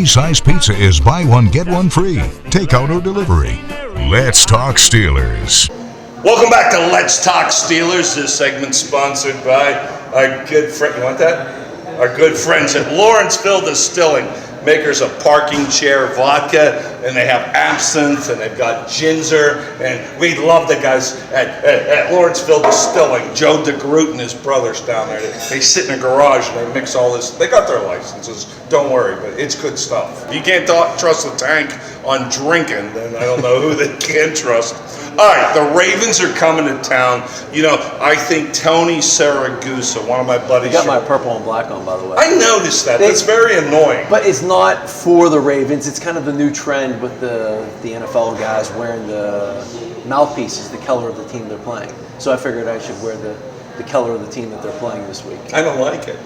Size pizza is buy one, get one free. Takeout or delivery. Let's talk Steelers. Welcome back to Let's Talk Steelers. This segment sponsored by our good friend. You want that? Our good friends at Lawrenceville Distilling, makers of parking chair vodka, and they have absinthe, and they've got ginger, and we love the guys at Lawrenceville Distilling. Joe DeGroot and his brothers down there. They sit in a garage and they mix all this. They got their licenses. Don't worry, but it's good stuff. If you can't trust the tank on drinking, then I don't know who they can trust. All right, the Ravens are coming to town. You know, I think Tony Siragusa, one of my buddies. You got my purple and black on, by the way. I noticed that. It's very annoying. But it's not for the Ravens. It's kind of the new trend with the NFL guys wearing the mouthpieces, the color of the team they're playing. So I figured I should wear the color of the team that they're playing this week. I don't like it.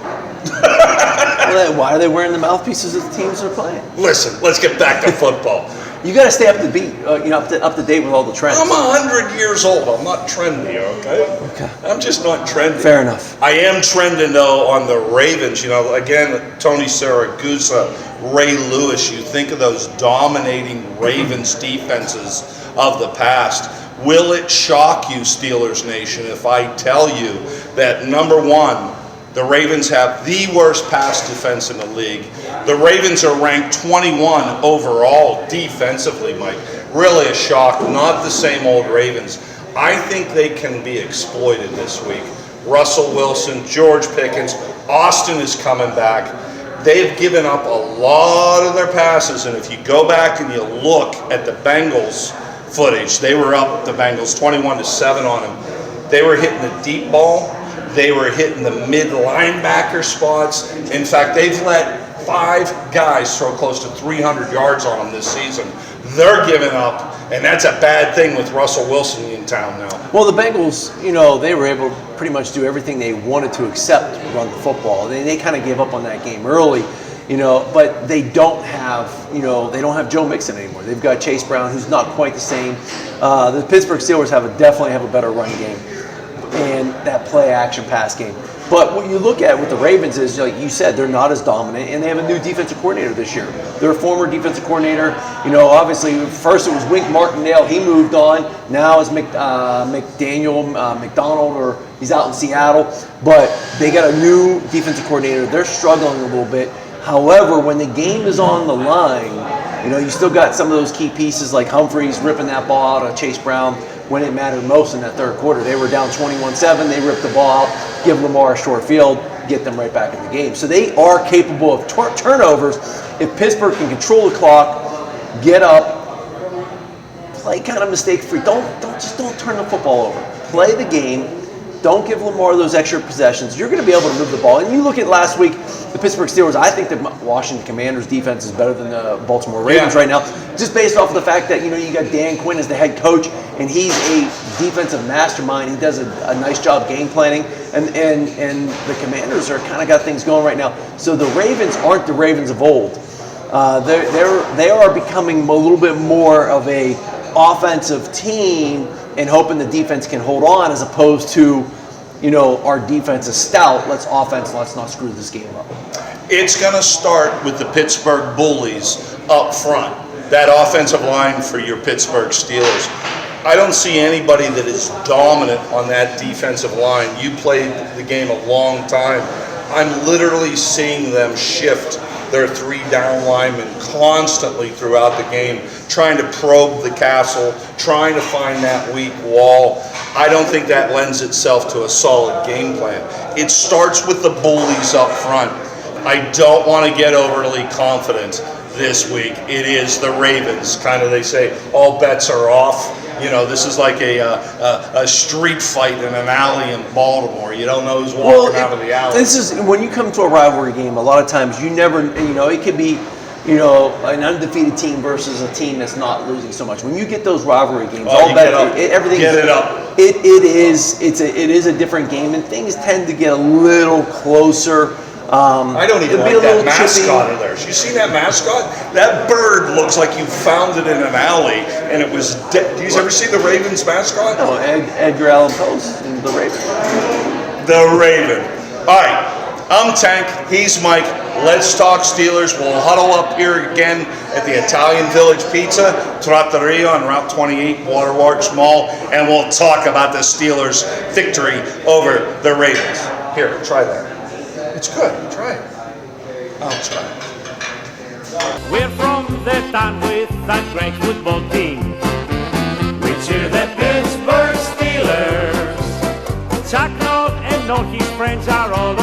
Well, why are they wearing the mouthpieces of the teams they're playing? Listen, let's get back to football. You got to stay up to beat, up to date with all the trends. I'm 100 years old. I'm not trendy, okay? Okay. I'm just not trendy. Fair enough. I am trending, though, on the Ravens. You know, again, Tony Siragusa, Ray Lewis. You think of those dominating Ravens defenses of the past. Will it shock you, Steelers Nation, if I tell you that, number one, the Ravens have the worst pass defense in the league. The Ravens are ranked 21 overall defensively, Mike. Really a shock, not the same old Ravens. I think they can be exploited this week. Russell Wilson, George Pickens, Austin is coming back. They've given up a lot of their passes, and if you go back and you look at the Bengals footage, they were up, the Bengals, 21-7 on them. They were hitting the deep ball. They were hitting the mid linebacker spots. In fact, they've let 5 guys throw close to 300 yards on them this season. They're giving up, and that's a bad thing with Russell Wilson in town now. Well, the Bengals, they were able to pretty much do everything they wanted to except run the football. They kind of gave up on that game early, but they don't have, they don't have Joe Mixon anymore. They've got Chase Brown, who's not quite the same. The Pittsburgh Steelers definitely have a better run game and that play action pass game. But what you look at with the Ravens is, like you said, they're not as dominant, and they have a new defensive coordinator this year. Their former defensive coordinator, obviously first it was Wink Martindale, he moved on. Now it's McDonald, or he's out in Seattle. But they got a new defensive coordinator. They're struggling a little bit. However, when the game is on the line, you still got some of those key pieces like Humphreys ripping that ball out of Chase Brown when it mattered most in that third quarter. They were down 21-7. They ripped the ball out, give Lamar a short field, get them right back in the game. So they are capable of turnovers. If Pittsburgh can control the clock, get up, play kind of mistake-free. Don't turn the football over. Play the game. Don't give Lamar those extra possessions. You're going to be able to move the ball. And you look at last week, the Pittsburgh Steelers, I think the Washington Commanders defense is better than the Baltimore Ravens right now, just based off of the fact that, you got Dan Quinn as the head coach, and he's a defensive mastermind. He does a nice job game planning, and the Commanders are kind of got things going right now. So the Ravens aren't the Ravens of old. They are becoming a little bit more of a offensive team and hoping the defense can hold on, as opposed to, our defense is stout. Let's not screw this game up. It's going to start with the Pittsburgh Bullies up front. That offensive line for your Pittsburgh Steelers. I don't see anybody that is dominant on that defensive line. You played the game a long time. I'm literally seeing them shift their 3 down linemen constantly throughout the game, trying to probe the castle, trying to find that weak wall. I don't think that lends itself to a solid game plan. It starts with the bullies up front. I don't want to get overly confident this week. It is the Ravens. Kind of, they say, all bets are off. This is like a street fight in an alley in Baltimore. You don't know who's walking out of the alley. This is when you come to a rivalry game. A lot of times, you never, it could be, an undefeated team versus a team that's not losing so much. When you get those rivalry games, everything get it up. It is a different game, and things tend to get a little closer. I don't even like that mascot of theirs. You seen that mascot? That bird looks like you found it in an alley and it was dead. Do you ever see the Ravens mascot? No, Edgar Allan Poe's the Raven. The Raven. All right, I'm Tank. He's Mike. Let's Talk Steelers. We'll huddle up here again at the Italian Village Pizza, Trattoria on Route 28, Waterworks Mall, and we'll talk about the Steelers' victory over the Ravens. Here, try that. It's good. Try it. I'll try it. We're from the town with a great football team. We cheer the Pittsburgh Steelers. Chuck Noll and all his friends are all